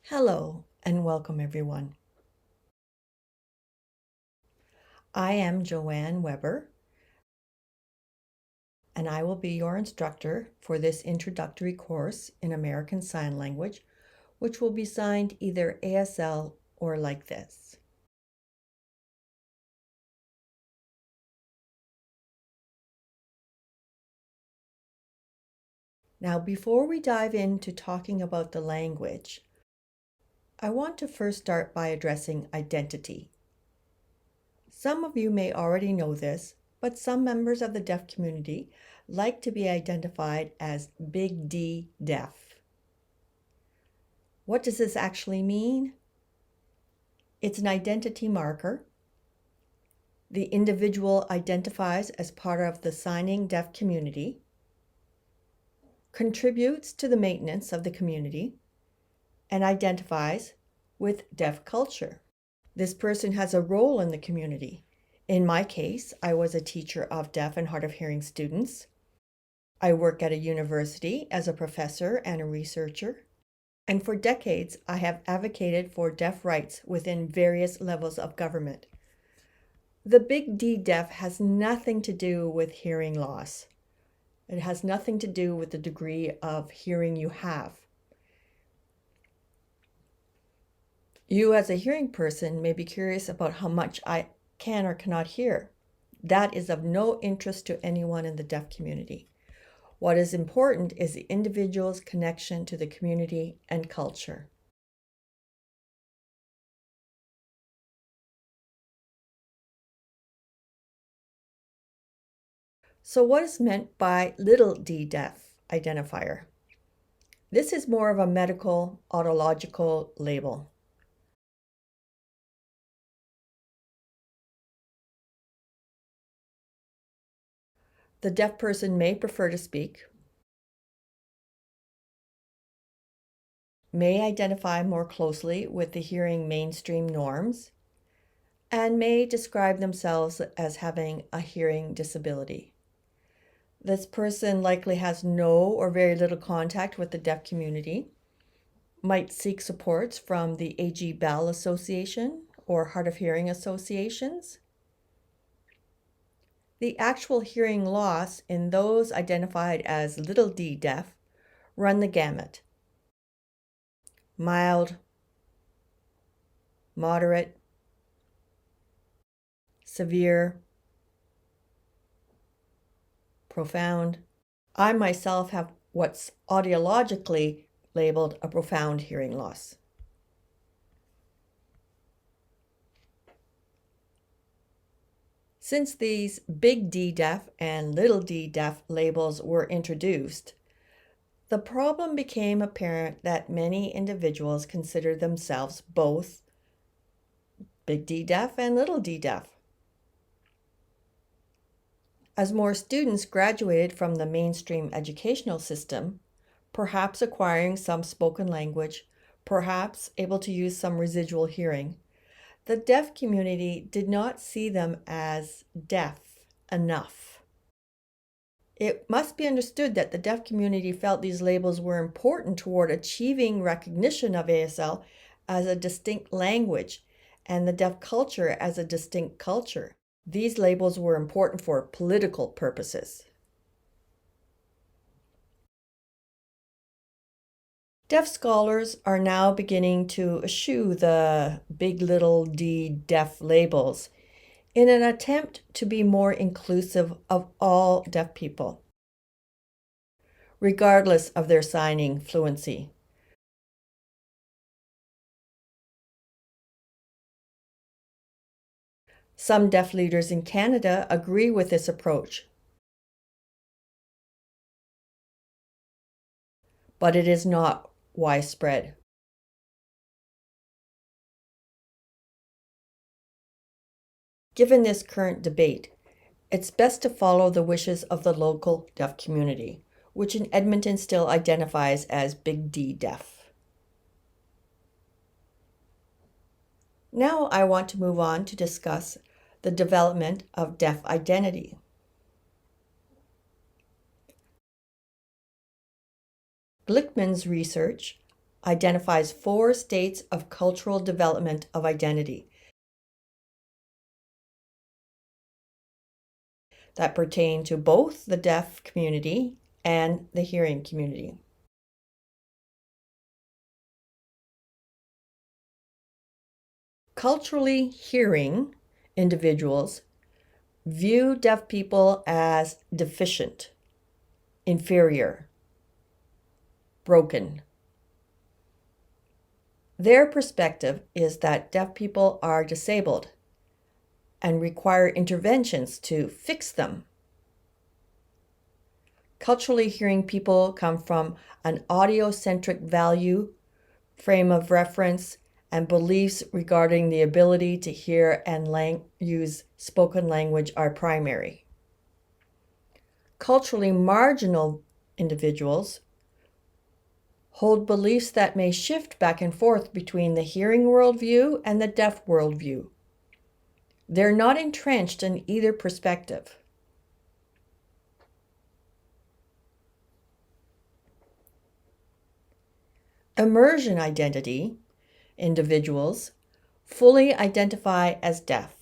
Hello and welcome everyone. I am Joanne Weber and I will be your instructor for this introductory course in American Sign Language, which will be signed either ASL or like this. Now, before we dive into talking about the language, I want to first start by addressing identity. Some of you may already know this, but some members of the deaf community like to be identified as Big D deaf. What does this actually mean? It's an identity marker. The individual identifies as part of the signing deaf community, contributes to the maintenance of the community, and identifies with deaf culture. This person has a role in the community. In my case, I was a teacher of deaf and hard of hearing students. I work at a university as a professor and a researcher. And for decades, I have advocated for deaf rights within various levels of government. The Big D deaf has nothing to do with hearing loss. It has nothing to do with the degree of hearing you have. You as a hearing person may be curious about how much I can or cannot hear. That is of no interest to anyone in the deaf community. What is important is the individual's connection to the community and culture. So what is meant by little d deaf identifier? This is more of a medical autological label. The deaf person may prefer to speak, may identify more closely with the hearing mainstream norms, and may describe themselves as having a hearing disability. This person likely has no or very little contact with the deaf community, might seek supports from the A.G. Bell Association or Hard of Hearing associations. The actual hearing loss in those identified as little d deaf run the gamut. Mild, moderate, severe, profound. I myself have what's audiologically labeled a profound hearing loss. Since these big D deaf and little d deaf labels were introduced, the problem became apparent that many individuals consider themselves both big D deaf and little d deaf. As more students graduated from the mainstream educational system, perhaps acquiring some spoken language, perhaps able to use some residual hearing, the deaf community did not see them as deaf enough. It must be understood that the deaf community felt these labels were important toward achieving recognition of ASL as a distinct language and the deaf culture as a distinct culture. These labels were important for political purposes. Deaf scholars are now beginning to eschew the big little d deaf labels in an attempt to be more inclusive of all deaf people, regardless of their signing fluency. Some deaf leaders in Canada agree with this approach, but it is not widespread. Given this current debate, it's best to follow the wishes of the local deaf community, which in Edmonton still identifies as Big D deaf. Now I want to move on to discuss the development of deaf identity. Glickman's research identifies 4 states of cultural development of identity that pertain to both the deaf community and the hearing community. Culturally hearing individuals view deaf people as deficient, inferior, broken. Their perspective is that deaf people are disabled and require interventions to fix them. Culturally hearing people come from an audiocentric value, frame of reference, and beliefs regarding the ability to hear and use spoken language are primary. Culturally marginal individuals hold beliefs that may shift back and forth between the hearing worldview and the deaf worldview. They're not entrenched in either perspective. Immersion identity individuals fully identify as deaf.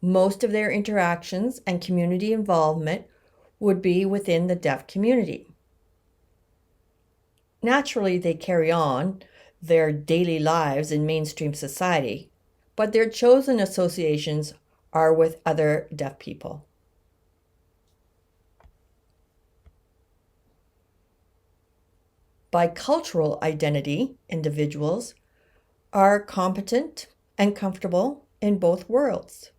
Most of their interactions and community involvement would be within the deaf community. Naturally, they carry on their daily lives in mainstream society, but their chosen associations are with other deaf people. Bicultural identity individuals are competent and comfortable in both worlds.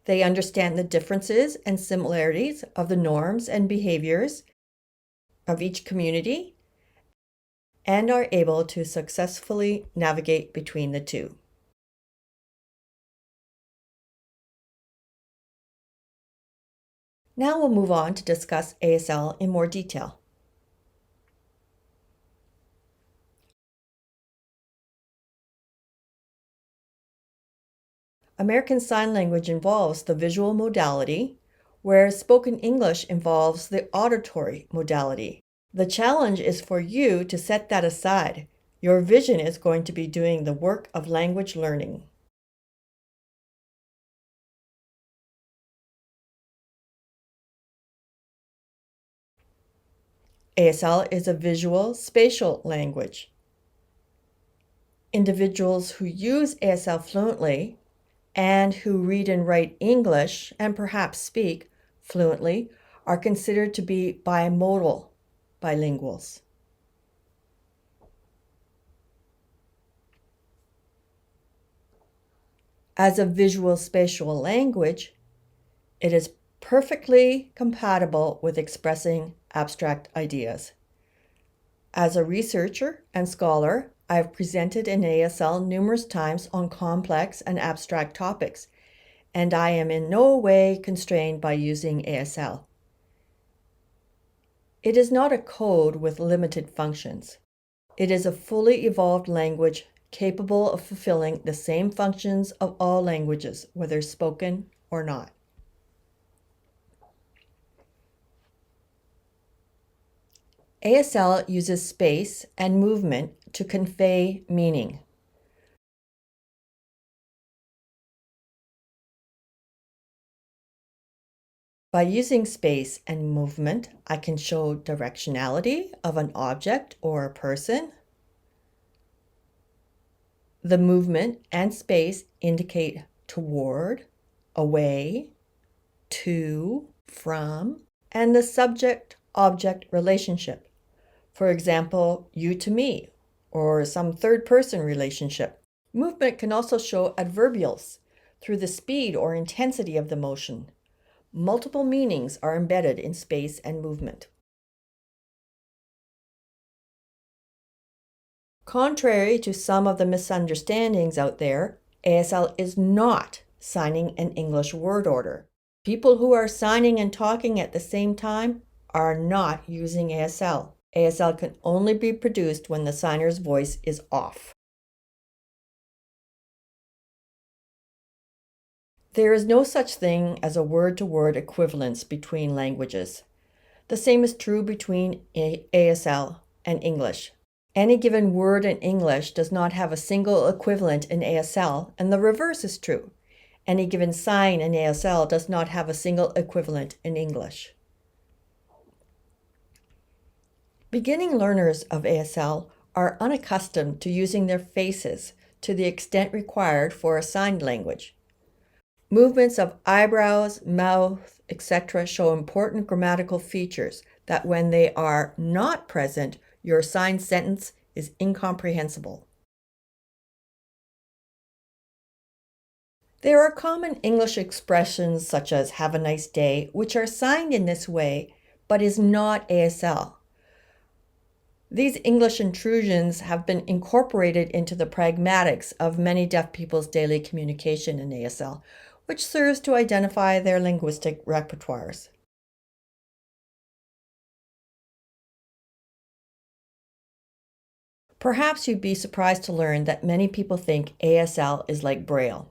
They understand the differences and similarities of the norms and behaviors of each community and are able to successfully navigate between the two. Now we'll move on to discuss ASL in more detail. American Sign Language involves the visual modality, whereas spoken English involves the auditory modality. The challenge is for you to set that aside. Your vision is going to be doing the work of language learning. ASL is a visual spatial language. Individuals who use ASL fluently and who read and write English and perhaps speak fluently are considered to be bimodal bilinguals. As a visual spatial language, it is perfectly compatible with expressing abstract ideas. As a researcher and scholar, I have presented in ASL numerous times on complex and abstract topics, and I am in no way constrained by using ASL. It is not a code with limited functions. It is a fully evolved language capable of fulfilling the same functions of all languages, whether spoken or not. ASL uses space and movement to convey meaning. By using space and movement, I can show directionality of an object or a person. The movement and space indicate toward, away, to, from, and the subject-object relationship. For example, you to me, or some third-person relationship. Movement can also show adverbials through the speed or intensity of the motion. Multiple meanings are embedded in space and movement. Contrary to some of the misunderstandings out there, ASL is not signing an English word order. People who are signing and talking at the same time are not using ASL. ASL can only be produced when the signer's voice is off. There is no such thing as a word-to-word equivalence between languages. The same is true between ASL and English. Any given word in English does not have a single equivalent in ASL, and the reverse is true. Any given sign in ASL does not have a single equivalent in English. Beginning learners of ASL are unaccustomed to using their faces to the extent required for a signed language. Movements of eyebrows, mouth, etc. show important grammatical features that when they are not present, your signed sentence is incomprehensible. There are common English expressions such as have a nice day, which are signed in this way, but is not ASL. These English intrusions have been incorporated into the pragmatics of many deaf people's daily communication in ASL, which serves to identify their linguistic repertoires. Perhaps you'd be surprised to learn that many people think ASL is like Braille.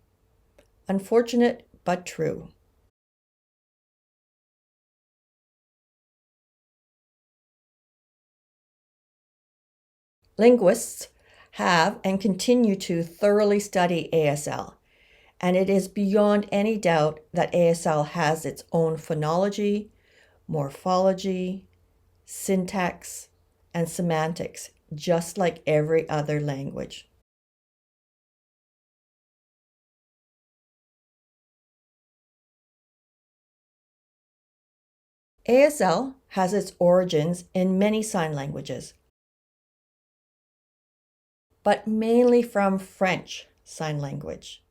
Unfortunate, but true. Linguists have and continue to thoroughly study ASL, and it is beyond any doubt that ASL has its own phonology, morphology, syntax, and semantics, just like every other language. ASL has its origins in many sign languages, but mainly from French Sign Language.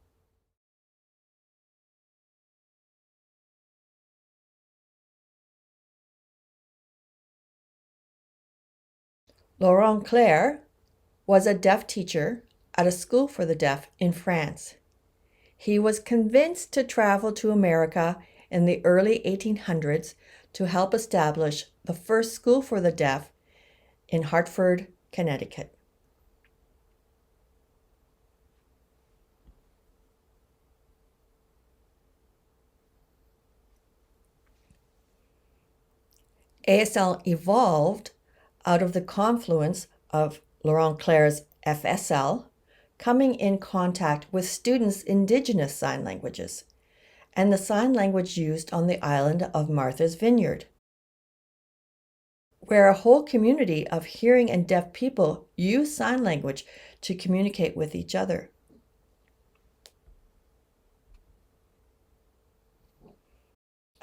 Laurent Clerc was a deaf teacher at a school for the deaf in France. He was convinced to travel to America in the early 1800s to help establish the first school for the deaf in Hartford, Connecticut. ASL evolved out of the confluence of Laurent Clerc's FSL coming in contact with students' indigenous sign languages and the sign language used on the island of Martha's Vineyard, where a whole community of hearing and deaf people use sign language to communicate with each other.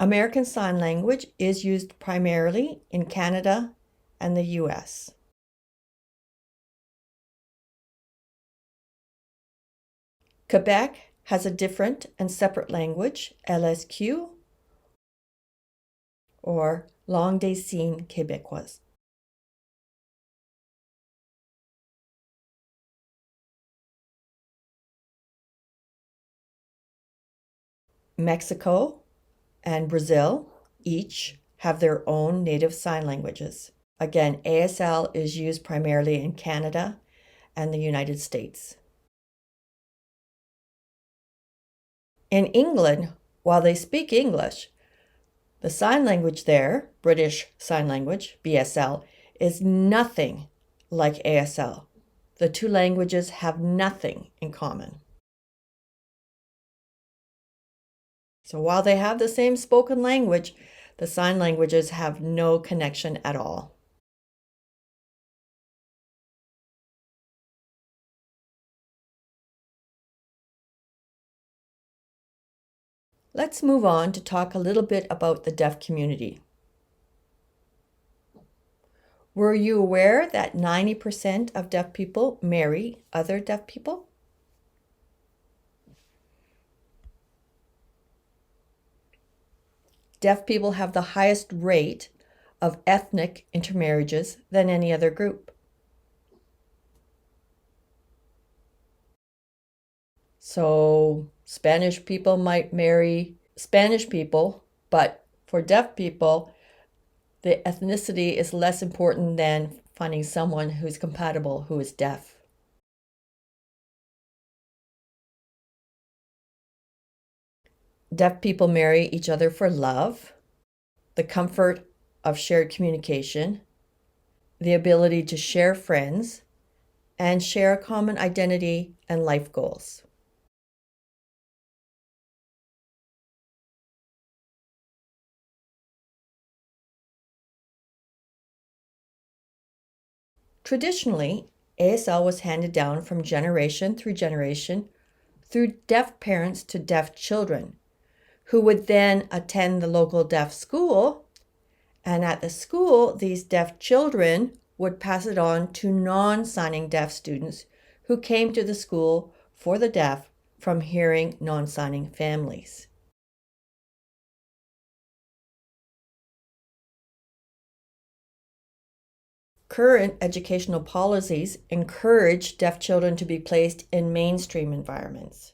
American Sign Language is used primarily in Canada and the US. Quebec has a different and separate language, LSQ, or Langue des Signes Québécoise. Mexico and Brazil each have their own native sign languages. Again, ASL is used primarily in Canada and the United States. In England, while they speak English, the sign language there, British Sign Language, BSL, is nothing like ASL. The two languages have nothing in common. So while they have the same spoken language, the sign languages have no connection at all. Let's move on to talk a little bit about the deaf community. Were you aware that 90% of deaf people marry other deaf people? Deaf people have the highest rate of ethnic intermarriages than any other group. So Spanish people might marry Spanish people, but for deaf people, the ethnicity is less important than finding someone who's compatible who is deaf. Deaf people marry each other for love, the comfort of shared communication, the ability to share friends, and share a common identity and life goals. Traditionally, ASL was handed down from generation through deaf parents to deaf children, who would then attend the local deaf school, and at the school, these deaf children would pass it on to non-signing deaf students who came to the school for the deaf from hearing non-signing families. Current educational policies encourage deaf children to be placed in mainstream environments.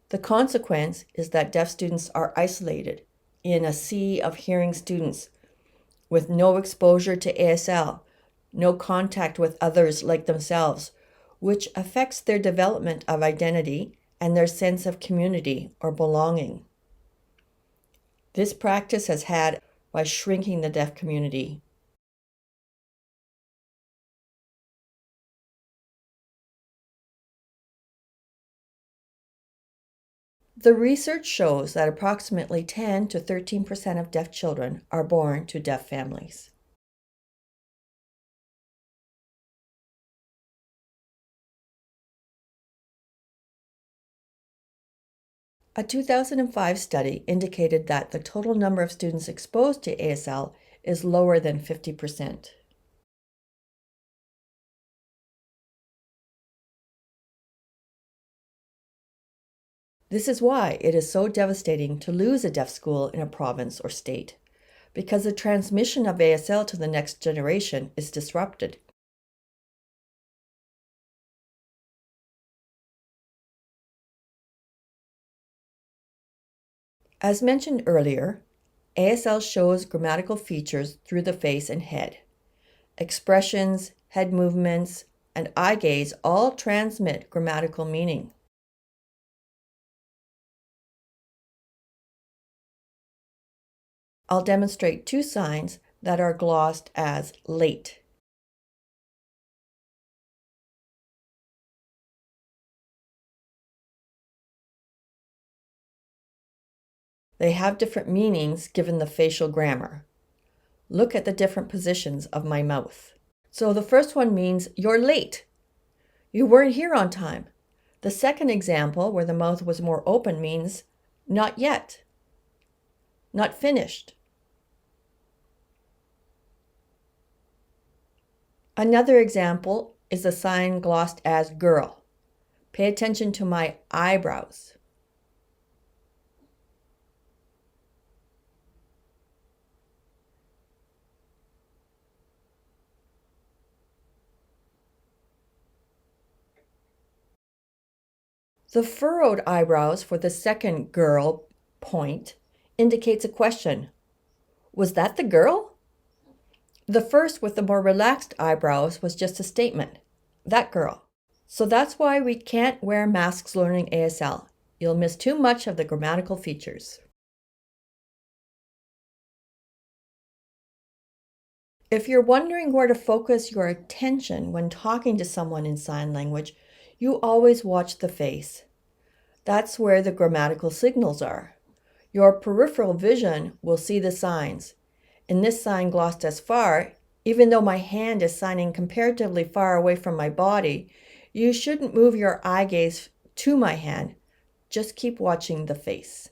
The consequence is that deaf students are isolated in a sea of hearing students with no exposure to ASL, no contact with others like themselves, which affects their development of identity and their sense of community or belonging. This practice has had by shrinking the deaf community. The research shows that approximately 10 to 13% of deaf children are born to deaf families. A 2005 study indicated that the total number of students exposed to ASL is lower than 50%. This is why it is so devastating to lose a deaf school in a province or state, because the transmission of ASL to the next generation is disrupted. As mentioned earlier, ASL shows grammatical features through the face and head. Expressions, head movements, and eye gaze all transmit grammatical meaning. I'll demonstrate two signs that are glossed as late. They have different meanings given the facial grammar. Look at the different positions of my mouth. So the first one means you're late. You weren't here on time. The second example, where the mouth was more open, means not yet, not finished. Another example is the sign glossed as girl. Pay attention to my eyebrows. The furrowed eyebrows for the second girl point indicates a question. Was that the girl? The first with the more relaxed eyebrows was just a statement. That girl. So that's why we can't wear masks learning ASL. You'll miss too much of the grammatical features. If you're wondering where to focus your attention when talking to someone in sign language, you always watch the face. That's where the grammatical signals are. Your peripheral vision will see the signs. In this sign glossed as far, even though my hand is signing comparatively far away from my body, you shouldn't move your eye gaze to my hand. Just keep watching the face.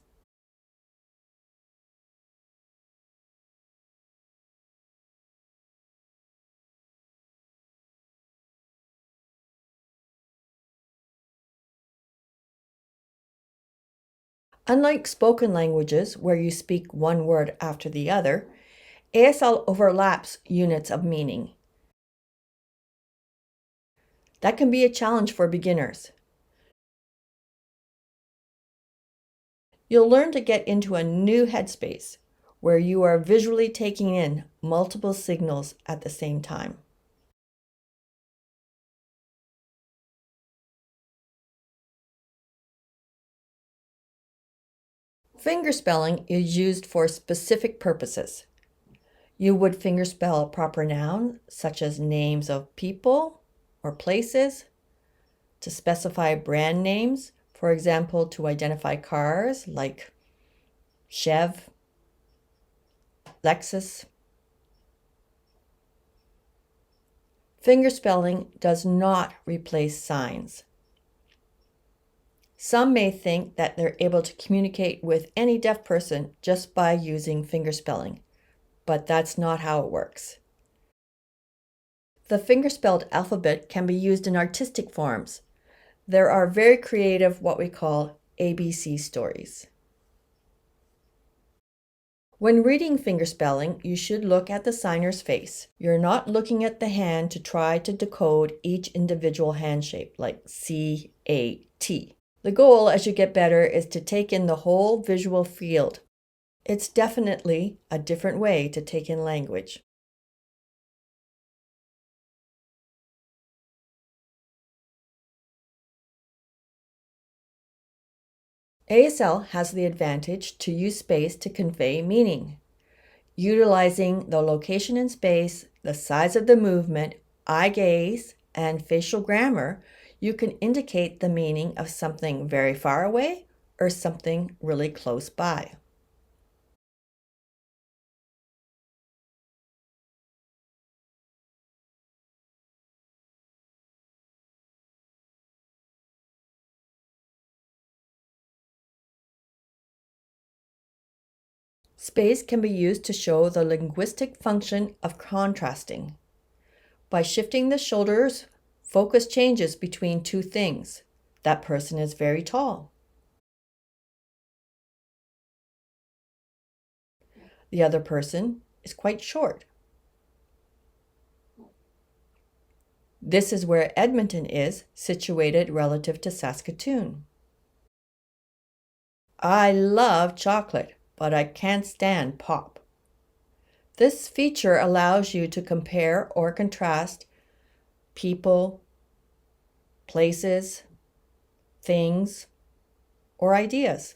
Unlike spoken languages, where you speak one word after the other, ASL overlaps units of meaning. That can be a challenge for beginners. You'll learn to get into a new headspace where you are visually taking in multiple signals at the same time. Fingerspelling is used for specific purposes. You would fingerspell proper nouns such as names of people or places, to specify brand names, for example, to identify cars like Chev, Lexus. Fingerspelling does not replace signs. Some may think that they're able to communicate with any deaf person just by using fingerspelling, but that's not how it works. The fingerspelled alphabet can be used in artistic forms. There are very creative, what we call ABC stories. When reading fingerspelling, you should look at the signer's face. You're not looking at the hand to try to decode each individual hand shape, like C-A-T. The goal as you get better is to take in the whole visual field. It's definitely a different way to take in language. ASL has the advantage to use space to convey meaning. Utilizing the location in space, the size of the movement, eye gaze, and facial grammar, you can indicate the meaning of something very far away or something really close by. Space can be used to show the linguistic function of contrasting. By shifting the shoulders, focus changes between two things. That person is very tall. The other person is quite short. This is where Edmonton is situated relative to Saskatoon. I love chocolate, but I can't stand pop. This feature allows you to compare or contrast people, places, things, or ideas.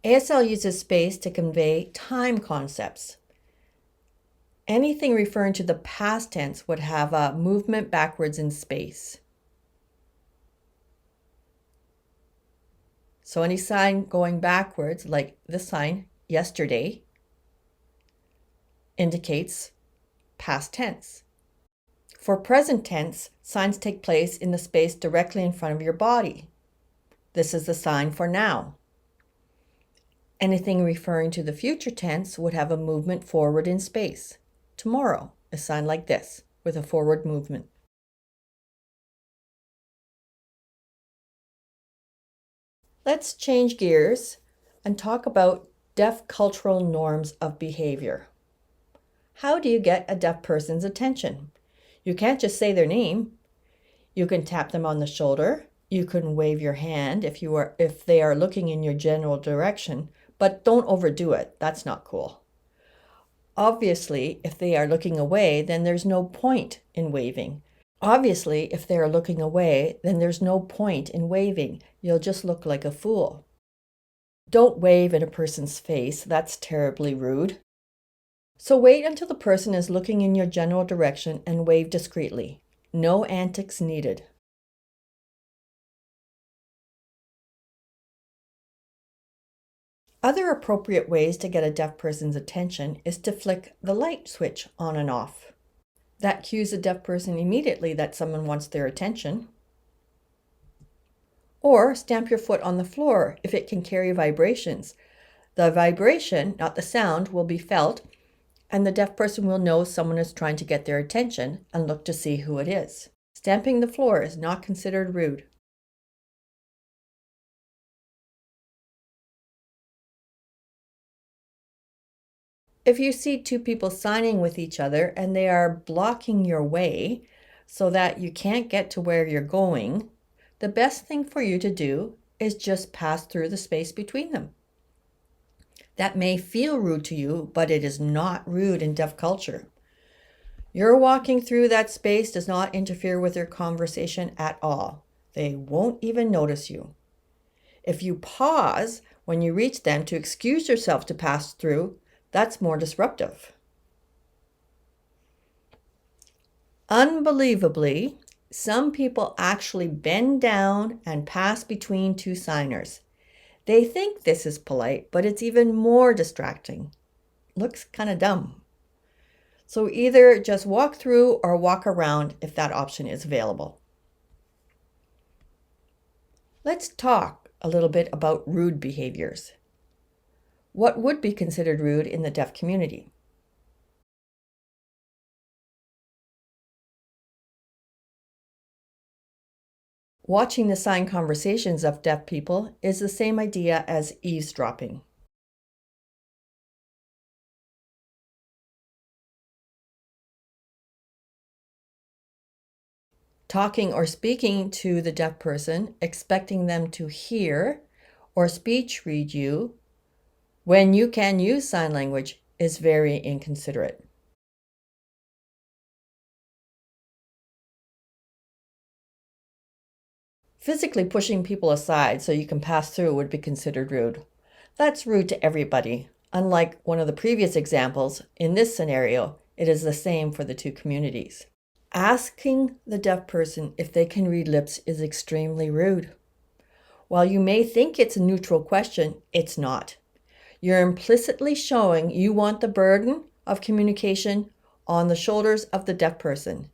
ASL uses space to convey time concepts. Anything referring to the past tense would have a movement backwards in space. So any sign going backwards, like this sign, yesterday, indicates past tense. For present tense, signs take place in the space directly in front of your body. This is the sign for now. Anything referring to the future tense would have a movement forward in space. Tomorrow, a sign like this, with a forward movement. Let's change gears and talk about deaf cultural norms of behavior. How do you get a deaf person's attention? You can't just say their name. You can tap them on the shoulder. You can wave your hand if they are looking in your general direction, but don't overdo it. That's not cool. Obviously, if they are looking away, then there's no point in waving. You'll just look like a fool. Don't wave in a person's face. That's terribly rude. So wait until the person is looking in your general direction and wave discreetly. No antics needed. Other appropriate ways to get a deaf person's attention is to flick the light switch on and off. That cues a deaf person immediately that someone wants their attention. Or stamp your foot on the floor if it can carry vibrations. The vibration, not the sound, will be felt, and the deaf person will know someone is trying to get their attention and look to see who it is. Stamping the floor is not considered rude. If you see two people signing with each other and they are blocking your way so that you can't get to where you're going, the best thing for you to do is just pass through the space between them. That may feel rude to you, but it is not rude in deaf culture. Your walking through that space does not interfere with their conversation at all. They won't even notice you. If you pause when you reach them to excuse yourself to pass through, that's more disruptive. Unbelievably, some people actually bend down and pass between two signers. They think this is polite, but it's even more distracting. Looks kind of dumb. So either just walk through or walk around if that option is available. Let's talk a little bit about rude behaviors. What would be considered rude in the deaf community? Watching the sign conversations of deaf people is the same idea as eavesdropping. Talking or speaking to the deaf person, expecting them to hear or speech read you when you can use sign language is very inconsiderate. Physically pushing people aside so you can pass through would be considered rude. That's rude to everybody. Unlike one of the previous examples, in this scenario, it is the same for the two communities. Asking the deaf person if they can read lips is extremely rude. While you may think it's a neutral question, it's not. You're implicitly showing you want the burden of communication on the shoulders of the deaf person.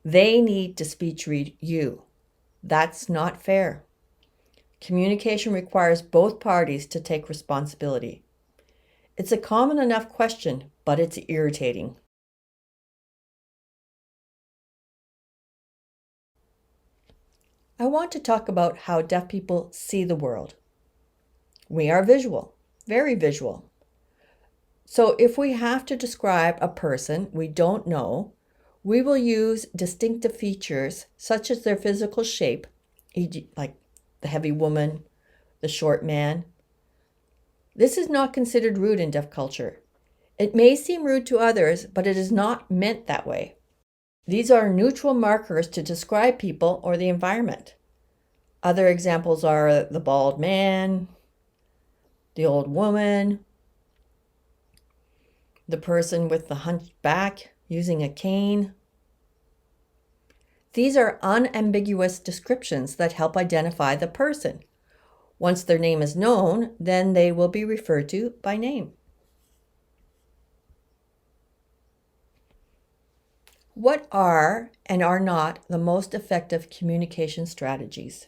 They need to speech read you. That's not fair. Communication requires both parties to take responsibility. It's a common enough question, but it's irritating. I want to talk about how deaf people see the world. We are visual, very visual. So if we have to describe a person we don't know, we will use distinctive features such as their physical shape, e.g., like the heavy woman, the short man. This is not considered rude in deaf culture. It may seem rude to others, but it is not meant that way. These are neutral markers to describe people or the environment. Other examples are the bald man, the old woman, the person with the hunched back using a cane. These are unambiguous descriptions that help identify the person. Once their name is known, then they will be referred to by name. What are and are not the most effective communication strategies?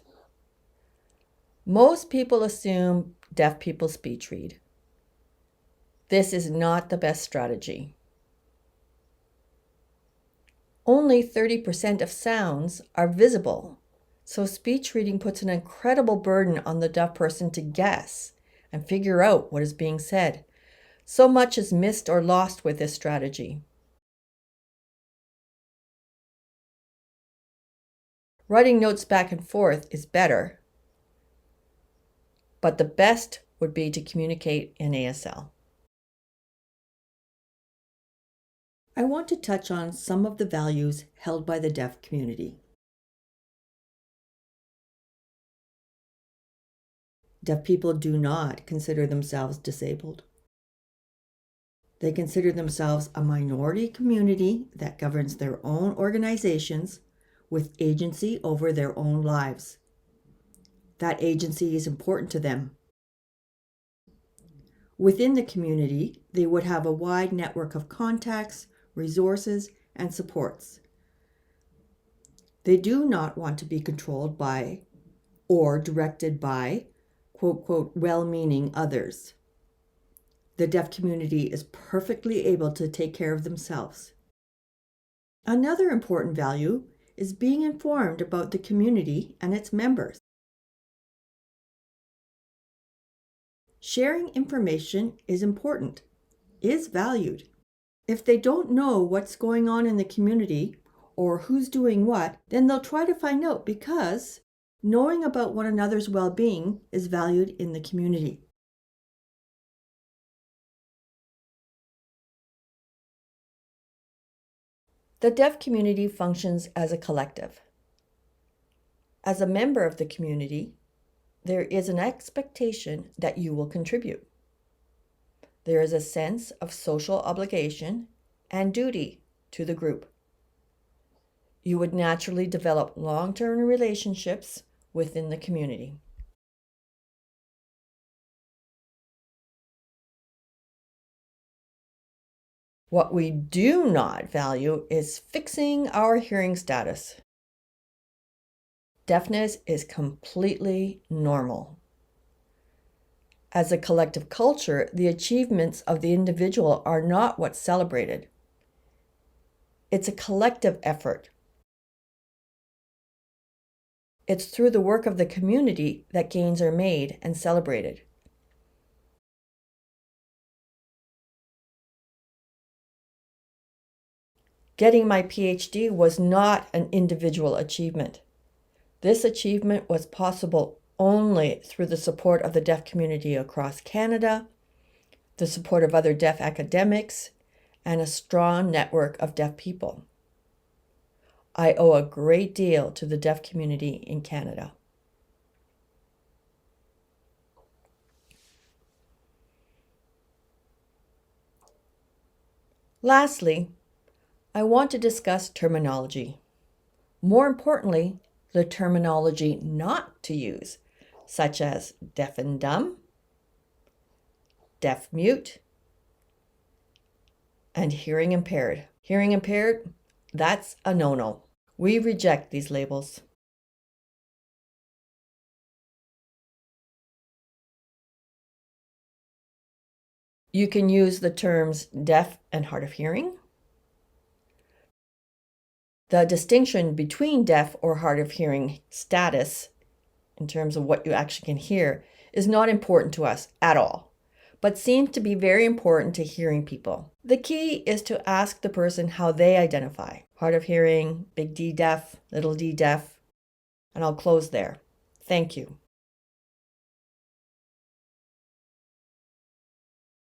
Most people assume deaf people speech read. This is not the best strategy. Only 30% of sounds are visible, so speech reading puts an incredible burden on the deaf person to guess and figure out what is being said. So much is missed or lost with this strategy. Writing notes back and forth is better, but the best would be to communicate in ASL. I want to touch on some of the values held by the deaf community. Deaf people do not consider themselves disabled. They consider themselves a minority community that governs their own organizations with agency over their own lives. That agency is important to them. Within the community, they would have a wide network of contacts, resources, and supports. They do not want to be controlled by or directed by, quote, well-meaning others. The deaf community is perfectly able to take care of themselves. Another important value is being informed about the community and its members. Sharing information is important, is valued. If they don't know what's going on in the community or who's doing what, then they'll try to find out because knowing about one another's well-being is valued in the community. The deaf community functions as a collective. As a member of the community, there is an expectation that you will contribute. There is a sense of social obligation and duty to the group. You would naturally develop long-term relationships within the community. What we do not value is fixing our hearing status. Deafness is completely normal. As a collective culture, the achievements of the individual are not what's celebrated. It's a collective effort. It's through the work of the community that gains are made and celebrated. Getting my PhD was not an individual achievement. This achievement was possible only through the support of the deaf community across Canada, the support of other deaf academics, and a strong network of deaf people. I owe a great deal to the deaf community in Canada. Lastly, I want to discuss terminology. More importantly, the terminology not to use, such as deaf and dumb, deaf mute, and hearing impaired. Hearing impaired, that's a no-no. We reject these labels. You can use the terms deaf and hard of hearing. The distinction between deaf or hard of hearing status, in terms of what you actually can hear, is not important to us at all, but seems to be very important to hearing people. The key is to ask the person how they identify. Hard of hearing, big D deaf, little d deaf, and I'll close there. Thank you.